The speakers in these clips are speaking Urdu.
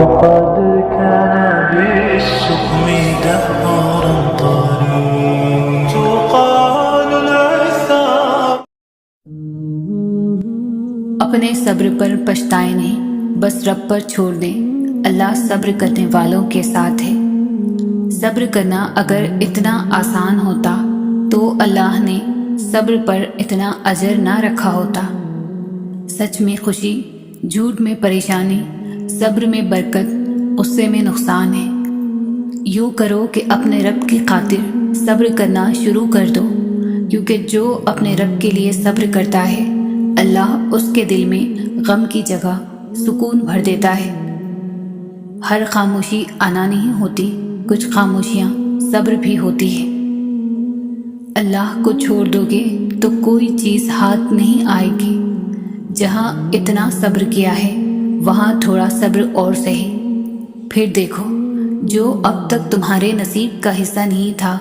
قد كان بالسقم دهرا طريق تقال العثار. اپنے صبر پر پچھتائیں نہیں، بس رب پر چھوڑ دیں. اللہ صبر کرنے والوں کے ساتھ ہے. صبر کرنا اگر اتنا آسان ہوتا تو اللہ نے صبر پر اتنا اجر نہ رکھا ہوتا. سچ میں خوشی، جھوٹ میں پریشانی، صبر میں برکت، غصے میں نقصان ہے. یوں کرو کہ اپنے رب کی خاطر صبر کرنا شروع کر دو، کیونکہ جو اپنے رب کے لیے صبر کرتا ہے اللہ اس کے دل میں غم کی جگہ سکون بھر دیتا ہے. ہر خاموشی آنا نہیں ہوتی، کچھ خاموشیاں صبر بھی ہوتی ہے. اللہ کو چھوڑ دو گے تو کوئی چیز ہاتھ نہیں آئے گی. جہاں اتنا صبر کیا ہے وہاں تھوڑا صبر اور سہی. پھر دیکھو جو اب تک تمہارے نصیب کا حصہ نہیں تھا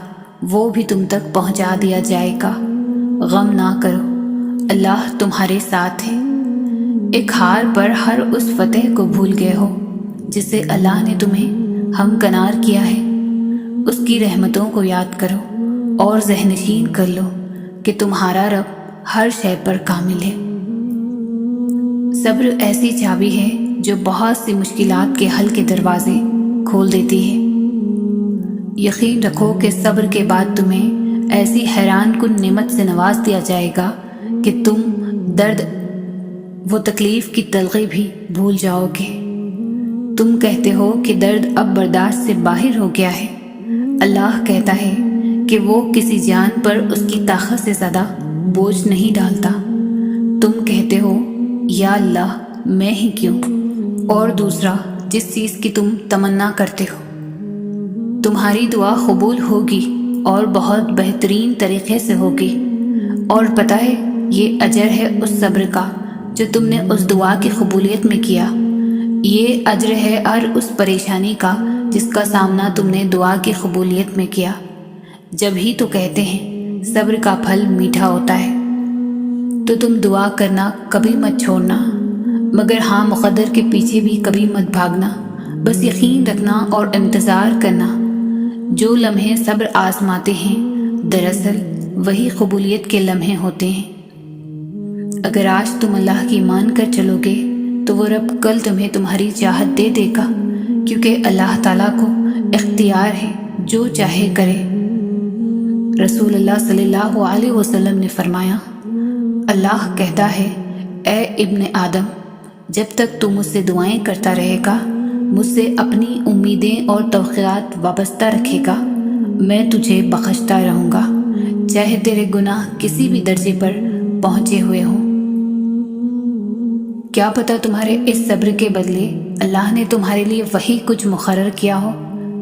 وہ بھی تم تک پہنچا دیا جائے گا. غم نہ کرو، اللہ تمہارے ساتھ ہے. ایک ہار پر ہر اس فتح کو بھول گئے ہو جس سے اللہ نے تمہیں ہمکنار کیا ہے. اس کی رحمتوں کو یاد کرو اور ذہن نشین کر لو کہ تمہارا رب ہر شے پر کامل ہے. صبر ایسی چابی ہے جو بہت سی مشکلات کے حل کے دروازے کھول دیتی ہے. یقین رکھو کہ صبر کے بعد تمہیں ایسی حیران کن نعمت سے نواز دیا جائے گا کہ تم درد و تکلیف کی تلخی بھی بھول جاؤ گے. تم کہتے ہو کہ درد اب برداشت سے باہر ہو گیا ہے. اللہ کہتا ہے کہ وہ کسی جان پر اس کی طاقت سے زیادہ بوجھ نہیں ڈالتا. تم کہتے ہو یا اللہ میں ہی کیوں، اور دوسرا جس چیز کی تم تمنا کرتے ہو. تمہاری دعا قبول ہوگی اور بہت بہترین طریقے سے ہوگی. اور پتہ ہے یہ اجر ہے اس صبر کا جو تم نے اس دعا کی قبولیت میں کیا. یہ اجر ہے ہر اس پریشانی کا جس کا سامنا تم نے دعا کی قبولیت میں کیا. جب ہی تو کہتے ہیں صبر کا پھل میٹھا ہوتا ہے. تو تم دعا کرنا کبھی مت چھوڑنا، مگر ہاں مقدر کے پیچھے بھی کبھی مت بھاگنا. بس یقین رکھنا اور انتظار کرنا. جو لمحے صبر آزماتے ہیں دراصل وہی قبولیت کے لمحے ہوتے ہیں. اگر آج تم اللہ کی مان کر چلو گے تو وہ رب کل تمہیں تمہاری چاہت دے دے گا، کیونکہ اللہ تعالیٰ کو اختیار ہے جو چاہے کرے. رسول اللہ صلی اللہ علیہ وسلم نے فرمایا، اللہ کہتا ہے اے ابن آدم، جب تک تو مجھ سے دعائیں کرتا رہے گا، مجھ سے اپنی امیدیں اور توقعات وابستہ رکھے گا، میں تجھے بخشتا رہوں گا چاہے تیرے گناہ کسی بھی درجے پر پہنچے ہوئے ہوں. کیا پتہ تمہارے اس صبر کے بدلے اللہ نے تمہارے لیے وہی کچھ مقرر کیا ہو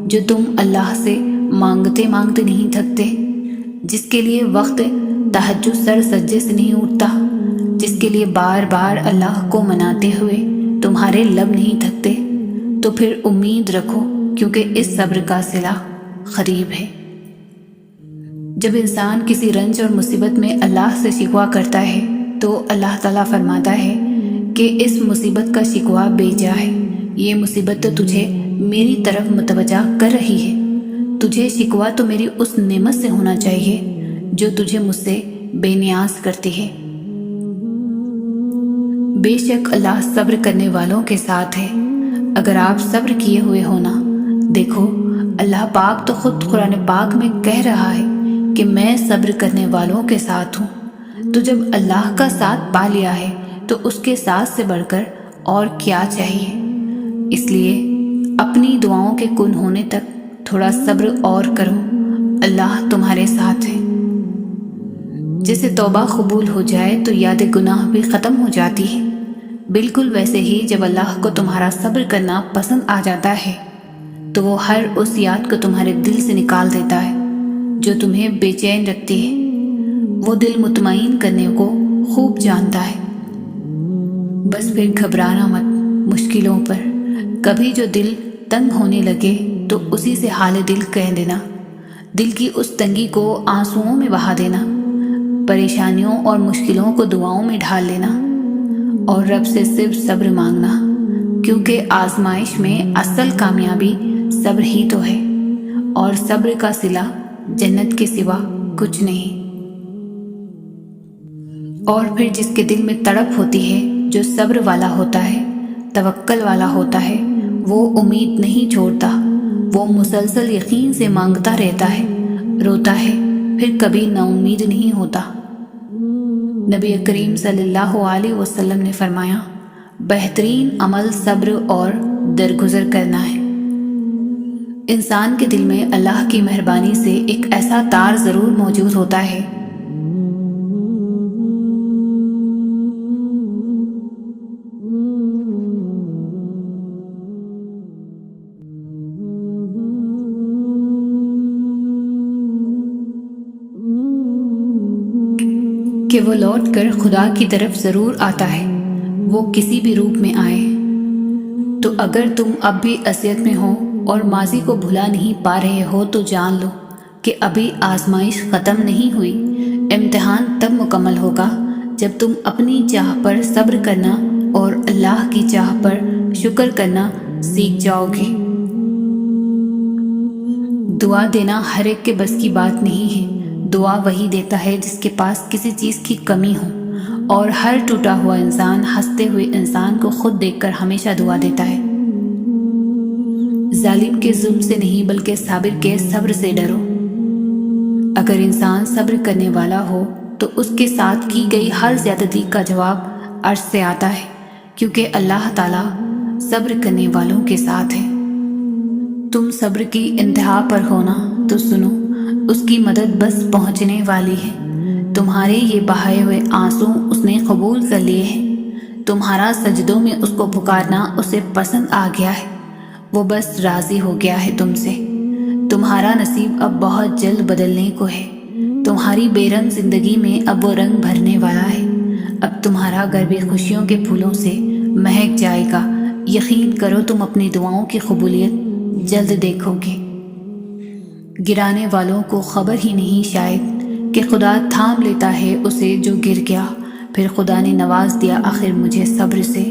جو تم اللہ سے مانگتے مانگتے نہیں تھکتے، جس کے لیے وقت تہجد سر سجدے سے نہیں اٹھتا، جس کے لیے بار بار اللہ کو مناتے ہوئے تمہارے لب نہیں تھکتے. تو پھر امید رکھو، کیونکہ اس صبر کا صلہ قریب ہے. جب انسان کسی رنج اور مصیبت میں اللہ سے شکوہ کرتا ہے تو اللہ تعالیٰ فرماتا ہے کہ اس مصیبت کا شکوہ بے جا ہے. یہ مصیبت تو تجھے میری طرف متوجہ کر رہی ہے. تجھے شکوہ تو میری اس نعمت سے ہونا چاہیے جو تجھے مجھ سے بے نیاز کرتی ہے. بے شک اللہ صبر کرنے والوں کے ساتھ ہے. اگر آپ صبر کیے ہوئے ہو نا، دیکھو اللہ پاک تو خود قرآن پاک میں کہہ رہا ہے کہ میں صبر کرنے والوں کے ساتھ ہوں. تو جب اللہ کا ساتھ پا لیا ہے تو اس کے ساتھ سے بڑھ کر اور کیا چاہیے. اس لیے اپنی دعاؤں کے کن ہونے تک تھوڑا صبر اور کرو، اللہ تمہارے ساتھ ہے. جیسے توبہ قبول ہو جائے تو یاد گناہ بھی ختم ہو جاتی ہے، بالکل ویسے ہی جب اللہ کو تمہارا صبر کرنا پسند آ جاتا ہے تو وہ ہر اس یاد کو تمہارے دل سے نکال دیتا ہے جو تمہیں بے چین رکھتی ہے. وہ دل مطمئن کرنے کو خوب جانتا ہے. بس پھر گھبرانا مت مشکلوں پر. کبھی جو دل تنگ ہونے لگے تو اسی سے حال دل کہہ دینا، دل کی اس تنگی کو آنسوؤں میں بہا دینا، پریشانیوں اور مشکلوں کو دعاؤں میں ڈھال لینا اور رب سے صرف صبر مانگنا. کیونکہ آزمائش میں اصل کامیابی صبر ہی تو ہے، اور صبر کا صلہ جنت کے سوا کچھ نہیں۔ اور پھر جس کے دل میں تڑپ ہوتی ہے، جو صبر والا ہوتا ہے، توکل والا ہوتا ہے، وہ امید نہیں چھوڑتا، وہ مسلسل یقین سے مانگتا رہتا ہے، روتا ہے، پھر کبھی نا امید نہیں ہوتا۔ نبی کریم صلی اللہ علیہ وسلم نے فرمایا، بہترین عمل صبر اور درگزر کرنا ہے۔ انسان کے دل میں اللہ کی مہربانی سے ایک ایسا تار ضرور موجود ہوتا ہے کہ وہ لوٹ کر خدا کی طرف ضرور آتا ہے، وہ کسی بھی روپ میں آئے۔ تو اگر تم اب بھی اذیت میں ہو اور ماضی کو بھلا نہیں پا رہے ہو تو جان لو کہ ابھی آزمائش ختم نہیں ہوئی۔ امتحان تب مکمل ہوگا جب تم اپنی چاہ پر صبر کرنا اور اللہ کی چاہ پر شکر کرنا سیکھ جاؤ گے۔ دعا دینا ہر ایک کے بس کی بات نہیں ہے۔ دعا وہی دیتا ہے جس کے پاس کسی چیز کی کمی ہو، اور ہر ٹوٹا ہوا انسان ہنستے ہوئے انسان کو خود دیکھ کر ہمیشہ دعا دیتا ہے۔ ظالم کے ظلم سے نہیں بلکہ صابر کے صبر سے ڈرو۔ اگر انسان صبر کرنے والا ہو تو اس کے ساتھ کی گئی ہر زیادتی کا جواب عرش سے آتا ہے، کیونکہ اللہ تعالیٰ صبر کرنے والوں کے ساتھ ہے۔ تم صبر کی انتہا پر ہونا تو سنو، اس کی مدد بس پہنچنے والی ہے۔ تمہارے یہ بہائے ہوئے آنسو اس نے قبول کر لیے ہیں، تمہارا سجدوں میں اس کو پکارنا اسے پسند آ گیا ہے، وہ بس راضی ہو گیا ہے تم سے۔ تمہارا نصیب اب بہت جلد بدلنے کو ہے، تمہاری بے رنگ زندگی میں اب وہ رنگ بھرنے والا ہے۔ اب تمہارا گھر بھی خوشیوں کے پھولوں سے مہک جائے گا۔ یقین کرو تم اپنی دعاؤں کی قبولیت جلد دیکھو گے۔ گرانے والوں کو خبر ہی نہیں شاید کہ خدا تھام لیتا ہے اسے جو گر گیا، پھر خدا نے نواز دیا آخر مجھے صبر سے،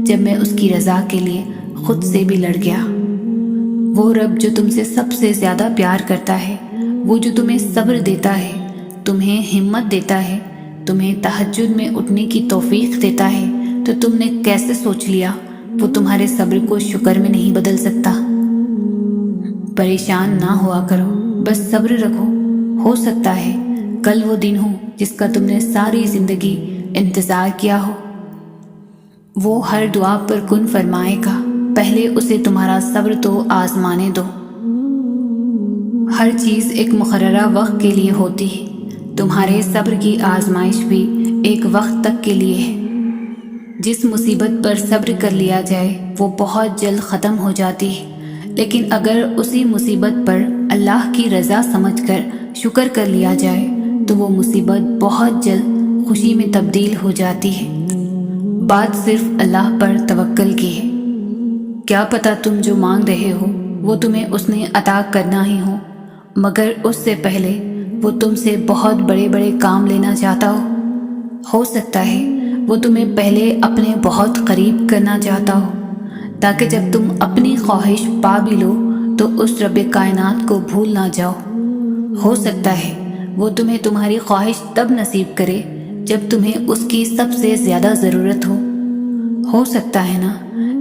جب میں اس کی رضا کے لیے خود سے بھی لڑ گیا۔ وہ رب جو تم سے سب سے زیادہ پیار کرتا ہے، وہ جو تمہیں صبر دیتا ہے، تمہیں ہمت دیتا ہے، تمہیں تہجد میں اٹھنے کی توفیق دیتا ہے، تو تم نے کیسے سوچ لیا وہ تمہارے صبر کو شکر میں نہیں بدل سکتا؟ پریشان نہ ہوا کرو، بس صبر رکھو۔ ہو سکتا ہے کل وہ دن ہو جس کا تم نے ساری زندگی انتظار کیا ہو۔ وہ ہر دعا پر کن فرمائے گا، پہلے اسے تمہارا صبر تو آزمانے دو۔ ہر چیز ایک مقررہ وقت کے لیے ہوتی ہے، تمہارے صبر کی آزمائش بھی ایک وقت تک کے لیے ہے۔ جس مصیبت پر صبر کر لیا جائے وہ بہت جلد ختم ہو جاتی ہے، لیکن اگر اسی مصیبت پر اللہ کی رضا سمجھ کر شکر کر لیا جائے تو وہ مصیبت بہت جلد خوشی میں تبدیل ہو جاتی ہے۔ بات صرف اللہ پر توکل کی ہے۔ کیا پتہ تم جو مانگ رہے ہو وہ تمہیں اس نے عطا کرنا ہی ہو، مگر اس سے پہلے وہ تم سے بہت بڑے بڑے کام لینا چاہتا ہو سکتا ہے وہ تمہیں پہلے اپنے بہت قریب کرنا چاہتا ہو، تاکہ جب تم اپنی خواہش پا بھی لو تو اس رب کائنات کو بھول نہ جاؤ۔ ہو سکتا ہے وہ تمہیں تمہاری خواہش تب نصیب کرے جب تمہیں اس کی سب سے زیادہ ضرورت ہو سکتا ہے نا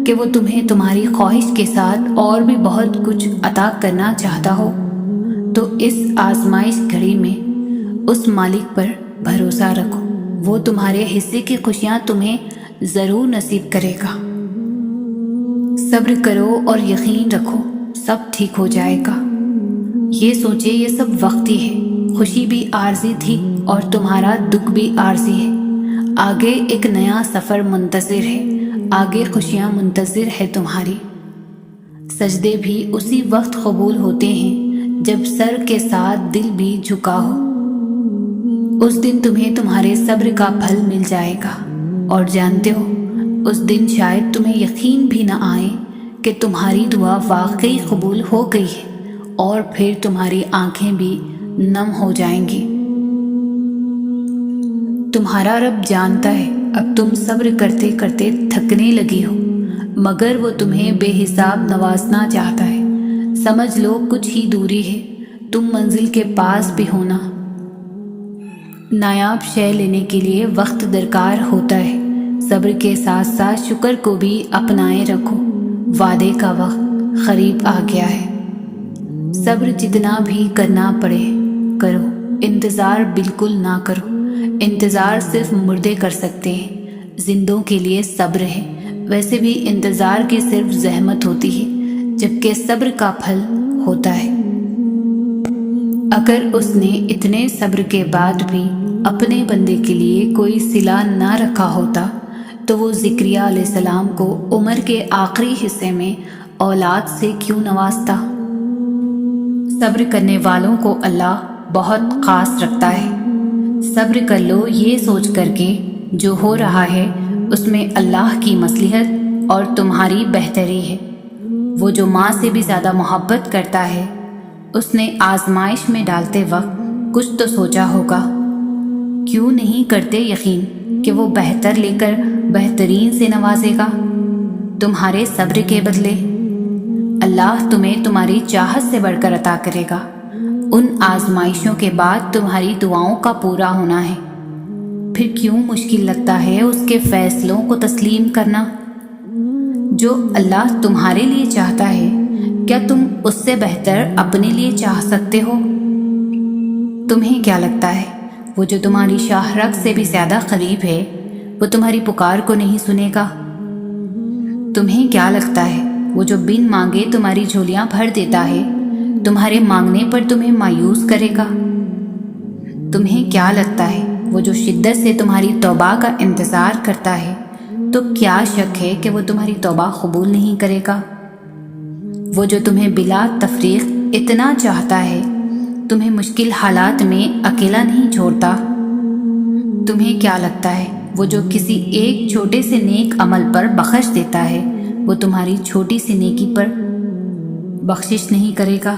کہ وہ تمہیں تمہاری خواہش کے ساتھ اور بھی بہت کچھ عطا کرنا چاہتا ہو۔ تو اس آزمائش گھڑی میں اس مالک پر بھروسہ رکھو، وہ تمہارے حصے کی خوشیاں تمہیں ضرور نصیب کرے گا۔ صبر کرو اور یقین رکھو سب ٹھیک ہو جائے گا۔ یہ سوچے یہ سب وقتی ہے، خوشی بھی عارضی تھی اور تمہارا دکھ بھی عارضی ہے۔ آگے ایک نیا سفر منتظر ہے، آگے خوشیاں منتظر ہے تمہاری۔ سجدے بھی اسی وقت قبول ہوتے ہیں جب سر کے ساتھ دل بھی جھکا ہو۔ اس دن تمہیں تمہارے صبر کا پھل مل جائے گا، اور جانتے ہو اس دن شاید تمہیں یقین بھی نہ آئے کہ تمہاری دعا واقعی قبول ہو گئی ہے، اور پھر تمہاری آنکھیں بھی نم ہو جائیں گی۔ تمہارا رب جانتا ہے اب تم صبر کرتے کرتے تھکنے لگی ہو، مگر وہ تمہیں بے حساب نوازنا چاہتا ہے۔ سمجھ لو کچھ ہی دوری ہے، تم منزل کے پاس بھی ہونا۔ نایاب شے لینے کے لیے وقت درکار ہوتا ہے، صبر کے ساتھ ساتھ شکر کو بھی اپنائے رکھو، وعدے کا وقت قریب آ گیا ہے۔ صبر جتنا بھی کرنا پڑے کرو، انتظار بالکل نہ کرو، انتظار صرف مردے کر سکتے ہیں، زندوں کے لیے صبر ہے۔ ویسے بھی انتظار کی صرف زحمت ہوتی ہے، جبکہ صبر کا پھل ہوتا ہے۔ اگر اس نے اتنے صبر کے بعد بھی اپنے بندے کے لیے کوئی صلہ نہ رکھا ہوتا تو وہ زکریا علیہ السلام کو عمر کے آخری حصے میں اولاد سے کیوں نوازتا؟ صبر کرنے والوں کو اللہ بہت خاص رکھتا ہے۔ صبر کر لو یہ سوچ کر کے جو ہو رہا ہے اس میں اللہ کی مصلحت اور تمہاری بہتری ہے۔ وہ جو ماں سے بھی زیادہ محبت کرتا ہے، اس نے آزمائش میں ڈالتے وقت کچھ تو سوچا ہوگا۔ کیوں نہیں کرتے یقین کہ وہ بہتر لے کر بہترین سے نوازے گا تمہارے صبر کے بدلے؟ اللہ تمہیں تمہاری چاہت سے بڑھ کر عطا کرے گا۔ ان آزمائشوں کے بعد تمہاری دعاؤں کا پورا ہونا ہے۔ پھر کیوں مشکل لگتا ہے اس کے فیصلوں کو تسلیم کرنا؟ جو اللہ تمہارے لیے چاہتا ہے، کیا تم اس سے بہتر اپنے لیے چاہ سکتے ہو؟ تمہیں کیا لگتا ہے وہ جو تمہاری شاہ رگ سے بھی زیادہ قریب ہے، وہ تمہاری پکار کو نہیں سنے گا؟ تمہیں کیا لگتا ہے وہ جو بن مانگے تمہاری جھولیاں بھر دیتا ہے، تمہارے مانگنے پر تمہیں مایوس کرے گا؟ تمہیں کیا لگتا ہے وہ جو شدت سے تمہاری توبہ کا انتظار کرتا ہے، تو کیا شک ہے کہ وہ تمہاری توبہ قبول نہیں کرے گا؟ وہ جو تمہیں بلا تفریق اتنا چاہتا ہے، تمہیں مشکل حالات میں اکیلا نہیں چھوڑتا؟ تمہیں کیا لگتا ہے وہ جو کسی ایک چھوٹے سے نیک عمل پر بخش دیتا ہے، وہ تمہاری چھوٹی سی نیکی پر بخشش نہیں کرے گا؟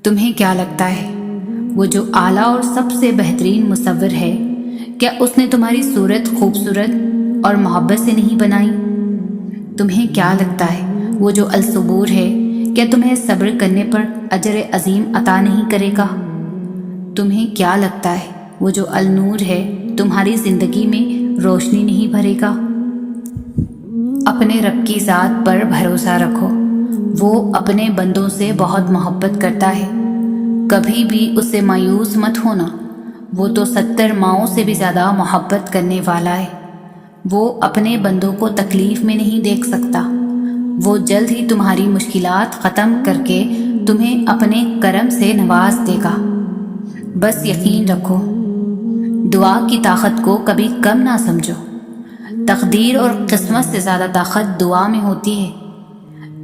تمہیں کیا لگتا ہے وہ جو اعلیٰ اور سب سے بہترین مصور ہے، کیا اس نے تمہاری صورت خوبصورت اور محبت سے نہیں بنائی؟ تمہیں کیا لگتا ہے وہ جو الصبور ہے، کیا تمہیں صبر کرنے پر اجر عظیم عطا نہیں کرے گا؟ تمہیں کیا لگتا ہے وہ جو النور ہے، تمہاری زندگی میں روشنی نہیں بھرے گا؟ اپنے رب کی ذات پر بھروسہ رکھو، وہ اپنے بندوں سے بہت محبت کرتا ہے، کبھی بھی اسے مایوس مت ہونا۔ وہ تو 70 ماؤں سے بھی زیادہ محبت کرنے والا ہے۔ وہ اپنے بندوں کو تکلیف میں نہیں دیکھ سکتا۔ وہ جلد ہی تمہاری مشکلات ختم کر کے تمہیں اپنے کرم سے نواز دے گا۔ بس یقین رکھو، دعا کی طاقت کو کبھی کم نہ سمجھو۔ تقدیر اور قسمت سے زیادہ طاقت دعا میں ہوتی ہے۔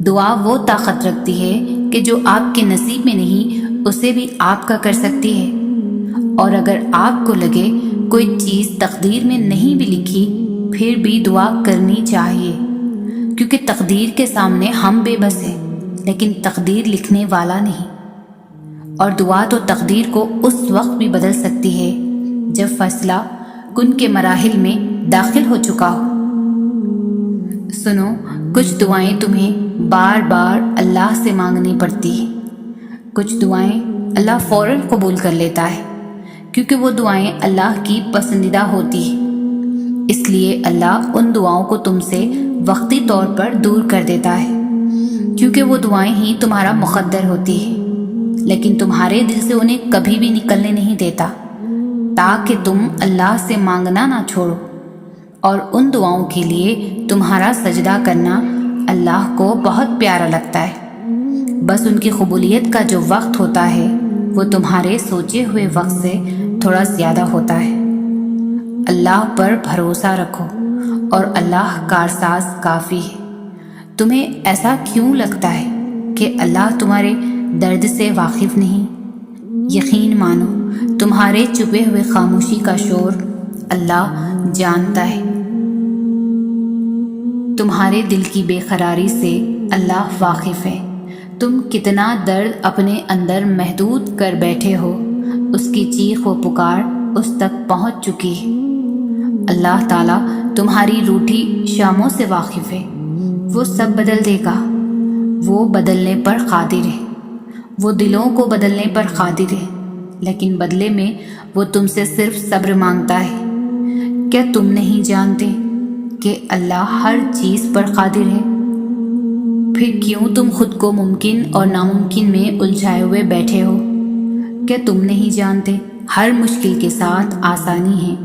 دعا وہ طاقت رکھتی ہے کہ جو آپ کے نصیب میں نہیں اسے بھی آپ کا کر سکتی ہے۔ اور اگر آپ کو لگے کوئی چیز تقدیر میں نہیں بھی لکھی، پھر بھی دعا کرنی چاہیے، کیونکہ تقدیر کے سامنے ہم بے بس ہیں، لیکن تقدیر لکھنے والا نہیں۔ اور دعا تو تقدیر کو اس وقت بھی بدل سکتی ہے جب فیصلہ کن کے مراحل میں داخل ہو چکا ہو۔ سنو، کچھ دعائیں تمہیں بار بار اللہ سے مانگنی پڑتی ہیں، کچھ دعائیں اللہ فوراً قبول کر لیتا ہے، کیونکہ وہ دعائیں اللہ کی پسندیدہ ہوتی ہیں۔ اس لیے اللہ ان دعاؤں کو تم سے وقتی طور پر دور کر دیتا ہے، کیونکہ وہ دعائیں ہی تمہارا مقدر ہوتی ہیں، لیکن تمہارے دل سے انہیں کبھی بھی نکلنے نہیں دیتا، تاکہ تم اللہ سے مانگنا نہ چھوڑو۔ اور ان دعاؤں کے لیے تمہارا سجدہ کرنا اللہ کو بہت پیارا لگتا ہے۔ بس ان کی قبولیت کا جو وقت ہوتا ہے وہ تمہارے سوچے ہوئے وقت سے تھوڑا زیادہ ہوتا ہے۔ اللہ پر بھروسہ رکھو اور اللہ کارساز کافی ہے۔ تمہیں ایسا کیوں لگتا ہے کہ اللہ تمہارے درد سے واقف نہیں؟ یقین مانو، تمہارے چھپے ہوئے خاموشی کا شور اللہ جانتا ہے۔ تمہارے دل کی بے قراری سے اللہ واقف ہے۔ تم کتنا درد اپنے اندر محدود کر بیٹھے ہو، اس کی چیخ و پکار اس تک پہنچ چکی ہے۔ اللہ تعالیٰ تمہاری روٹھی شاموں سے واقف ہے، وہ سب بدل دے گا۔ وہ بدلنے پر قادر ہے، وہ دلوں کو بدلنے پر قادر ہے، لیکن بدلے میں وہ تم سے صرف صبر مانگتا ہے۔ کیا تم نہیں جانتے کہ اللہ ہر چیز پر قادر ہے؟ پھر کیوں تم خود کو ممکن اور ناممکن میں الجھائے ہوئے بیٹھے ہو؟ کیا تم نہیں جانتے ہر مشکل کے ساتھ آسانی ہے؟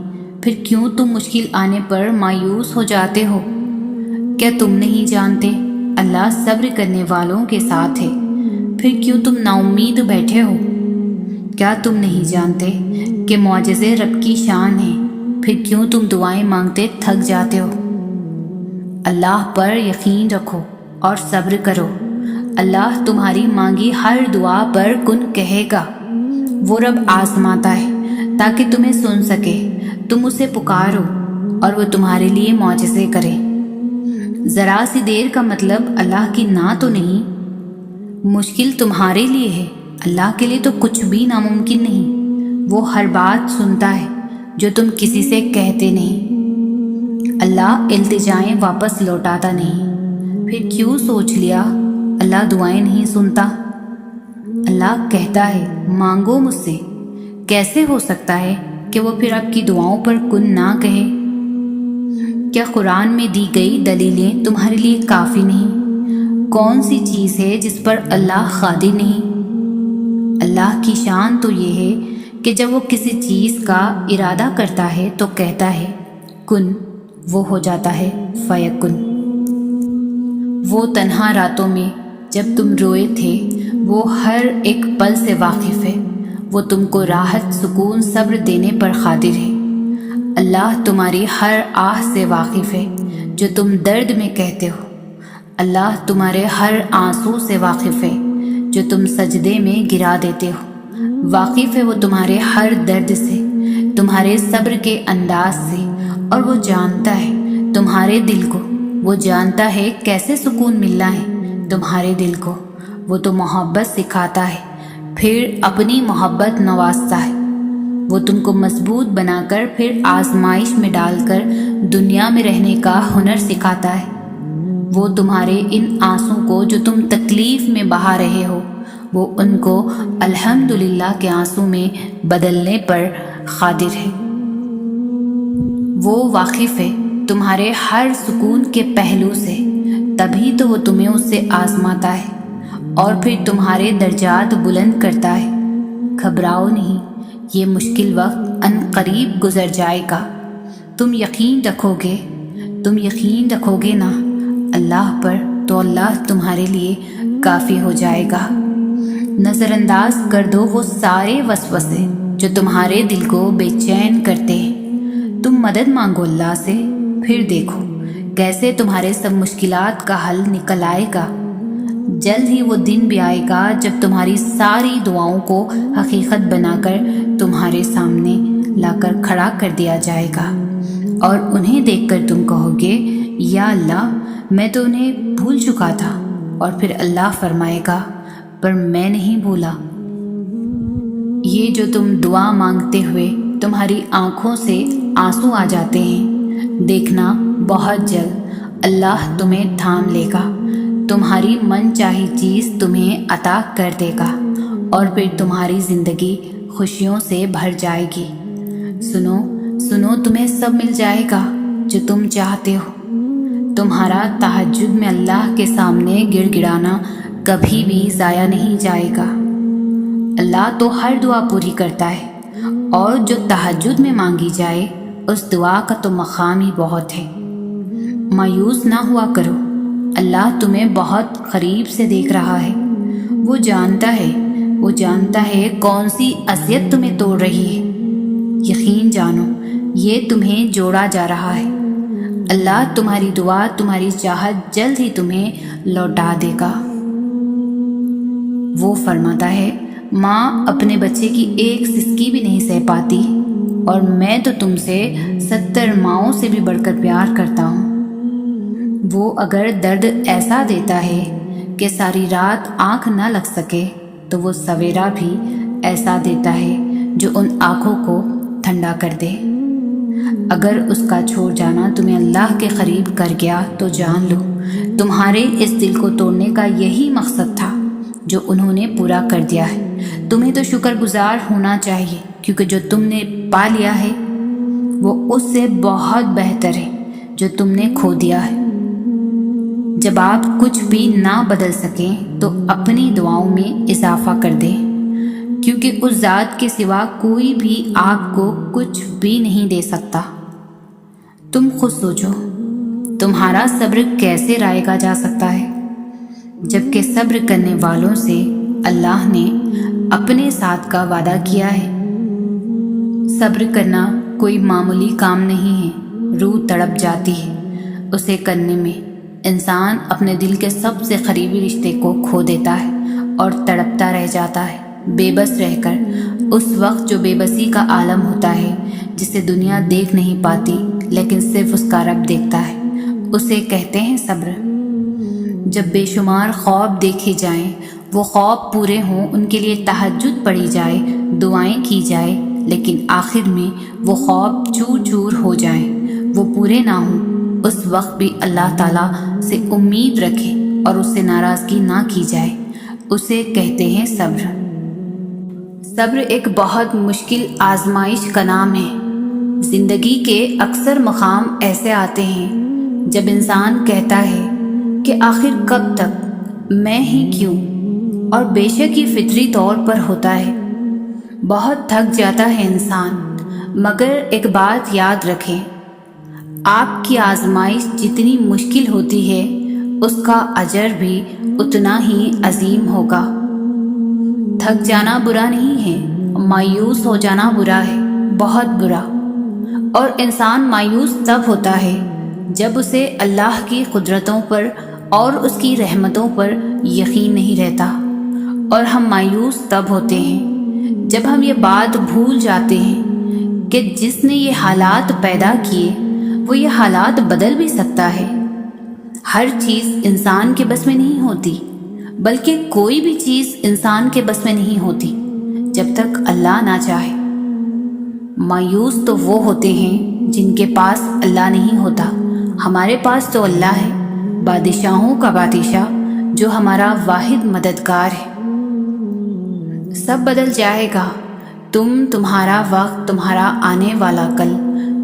پھر کیوں تم مشکل آنے پر مایوس ہو جاتے ہو؟ کیا تم نہیں جانتے اللہ صبر کرنے والوں کے ساتھ ہے؟ پھر کیوں تم نا امید بیٹھے ہو؟ کیا تم نہیں جانتے کہ معجزے رب کی شان ہے؟ پھر کیوں تم دعائیں مانگتے تھک جاتے ہو؟ اللہ پر یقین رکھو اور صبر کرو۔ اللہ تمہاری مانگی ہر دعا پر کن کہے گا۔ وہ رب آزماتا ہے تاکہ تمہیں سن سکے۔ تم اسے پکارو اور وہ تمہارے لیے معجزے کرے۔ ذرا سی دیر کا مطلب اللہ کی نہ تو نہیں۔ مشکل تمہارے لیے ہے، اللہ کے لیے تو کچھ بھی ناممکن نہیں۔ وہ ہر بات سنتا ہے جو تم کسی سے کہتے نہیں۔ اللہ التجائیں واپس لوٹاتا نہیں۔ پھر کیوں سوچ لیا اللہ دعائیں نہیں سنتا؟ اللہ کہتا ہے مانگو مجھ سے۔ کیسے ہو سکتا ہے کہ وہ پھر آپ کی دعاؤں پر کن نہ کہے؟ کیا قرآن میں دی گئی دلیلیں تمہارے لیے کافی نہیں؟ کون سی چیز ہے جس پر اللہ قادر نہیں؟ اللہ کی شان تو یہ ہے کہ جب وہ کسی چیز کا ارادہ کرتا ہے تو کہتا ہے کن، وہ ہو جاتا ہے فیکن۔ وہ تنہا راتوں میں جب تم روئے تھے وہ ہر ایک پل سے واقف ہے۔ وہ تم کو راحت، سکون، صبر دینے پر قادر ہے۔ اللہ تمہاری ہر آہ سے واقف ہے جو تم درد میں کہتے ہو۔ اللہ تمہارے ہر آنسو سے واقف ہے جو تم سجدے میں گرا دیتے ہو۔ واقف ہے وہ تمہارے ہر درد سے، تمہارے صبر کے انداز سے، اور وہ جانتا ہے تمہارے دل کو۔ وہ جانتا ہے کیسے سکون ملنا ہے تمہارے دل کو۔ وہ تو محبت سکھاتا ہے، پھر اپنی محبت نوازتا ہے۔ وہ تم کو مضبوط بنا کر پھر آزمائش میں ڈال کر دنیا میں رہنے کا ہنر سکھاتا ہے۔ وہ تمہارے ان آنسوں کو جو تم تکلیف میں بہا رہے ہو، وہ ان کو الحمدللہ کے آنسوں میں بدلنے پر قادر ہے۔ وہ واقف ہے تمہارے ہر سکون کے پہلو سے، تبھی تو وہ تمہیں اس سے آزماتا ہے اور پھر تمہارے درجات بلند کرتا ہے۔ گھبراؤ نہیں، یہ مشکل وقت ان قریب گزر جائے گا۔ تم یقین رکھو گے نا اللہ پر، تو اللہ تمہارے لیے کافی ہو جائے گا۔ نظر انداز کر دو وہ سارے وسوسے جو تمہارے دل کو بے چین کرتے ہیں۔ تم مدد مانگو اللہ سے، پھر دیکھو کیسے تمہارے سب مشکلات کا حل نکل آئے گا۔ جلد ہی وہ دن بھی آئے گا جب تمہاری ساری دعاؤں کو حقیقت بنا کر تمہارے سامنے لا کر کھڑا کر دیا جائے گا، اور انہیں دیکھ کر تم کہو گے یا اللہ میں تو انہیں بھول چکا تھا، اور پھر اللہ فرمائے گا پر میں نہیں بھولا۔ یہ جو تم دعا مانگتے ہوئے تمہاری آنکھوں سے آنسو آ جاتے ہیں، دیکھنا بہت جلد اللہ تمہیں تھام لے گا، تمہاری من چاہی چیز تمہیں عطا کر دے گا، اور پھر تمہاری زندگی خوشیوں سے بھر جائے گی۔ سنو تمہیں سب مل جائے گا جو تم چاہتے ہو۔ تمہارا تہجد میں اللہ کے سامنے گڑ گڑانا کبھی بھی ضائع نہیں جائے گا۔ اللہ تو ہر دعا پوری کرتا ہے، اور جو تہجد میں مانگی جائے اس دعا کا تو مقام ہی بہت ہے۔ مایوس نہ ہوا کرو، اللہ تمہیں بہت قریب سے دیکھ رہا ہے۔ وہ جانتا ہے کون سی اذیت تمہیں توڑ رہی ہے۔ یقین جانو یہ تمہیں جوڑا جا رہا ہے۔ اللہ تمہاری دعا، تمہاری چاہت جلد ہی تمہیں لوٹا دے گا۔ وہ فرماتا ہے ماں اپنے بچے کی ایک سسکی بھی نہیں سہ پاتی، اور میں تو تم سے 70 ماؤں سے بھی بڑھ کر پیار کرتا ہوں۔ وہ اگر درد ایسا دیتا ہے کہ ساری رات آنکھ نہ لگ سکے، تو وہ سویرا بھی ایسا دیتا ہے جو ان آنکھوں کو ٹھنڈا کر دے۔ اگر اس کا چھوڑ جانا تمہیں اللہ کے قریب کر گیا تو جان لو تمہارے اس دل کو توڑنے کا یہی مقصد تھا جو انہوں نے پورا کر دیا ہے۔ تمہیں تو شکر گزار ہونا چاہیے، کیونکہ جو تم نے پا لیا ہے وہ اس سے بہت بہتر ہے جو تم نے کھو دیا ہے۔ جب آپ کچھ بھی نہ بدل سکیں تو اپنی دعاؤں میں اضافہ کر دیں، کیونکہ اس ذات کے سوا کوئی بھی آپ کو کچھ بھی نہیں دے سکتا۔ تم خود سوچو، تمہارا صبر کیسے رائگا جا سکتا ہے، جبکہ صبر کرنے والوں سے اللہ نے اپنے ساتھ کا وعدہ کیا ہے۔ صبر کرنا کوئی معمولی کام نہیں ہے، روح تڑپ جاتی ہے اسے کرنے میں۔ انسان اپنے دل کے سب سے قریبی رشتے کو کھو دیتا ہے اور تڑپتا رہ جاتا ہے بے بس رہ کر۔ اس وقت جو بے بسی کا عالم ہوتا ہے، جسے دنیا دیکھ نہیں پاتی لیکن صرف اس کا رب دیکھتا ہے، اسے کہتے ہیں صبر۔ جب بے شمار خواب دیکھے جائیں، وہ خواب پورے ہوں، ان کے لیے تہجد پڑھی جائے، دعائیں کی جائے، لیکن آخر میں وہ خواب چور چور ہو جائیں، وہ پورے نہ ہوں، اس وقت بھی اللہ تعالیٰ سے امید رکھیں اور اس سے ناراضگی نہ کی جائے، اسے کہتے ہیں صبر۔ صبر ایک بہت مشکل آزمائش کا نام ہے۔ زندگی کے اکثر مقام ایسے آتے ہیں جب انسان کہتا ہے کہ آخر کب تک، میں ہی کیوں، اور بے شک یہ فطری طور پر ہوتا ہے۔ بہت تھک جاتا ہے انسان، مگر ایک بات یاد رکھیں، آپ کی آزمائش جتنی مشکل ہوتی ہے اس کا اجر بھی اتنا ہی عظیم ہوگا۔ تھک جانا برا نہیں ہے، مایوس ہو جانا برا ہے، بہت برا۔ اور انسان مایوس تب ہوتا ہے جب اسے اللہ کی قدرتوں پر اور اس کی رحمتوں پر یقین نہیں رہتا، اور ہم مایوس تب ہوتے ہیں جب ہم یہ بات بھول جاتے ہیں کہ جس نے یہ حالات پیدا کیے وہ یہ حالات بدل بھی سکتا ہے۔ ہر چیز انسان کے بس میں نہیں ہوتی، بلکہ کوئی بھی چیز انسان کے بس میں نہیں ہوتی جب تک اللہ نہ چاہے۔ مایوس تو وہ ہوتے ہیں جن کے پاس اللہ نہیں ہوتا۔ ہمارے پاس تو اللہ ہے، بادشاہوں کا بادشاہ، جو ہمارا واحد مددگار ہے۔ سب بدل جائے گا، تمہارا وقت، تمہارا آنے والا کل،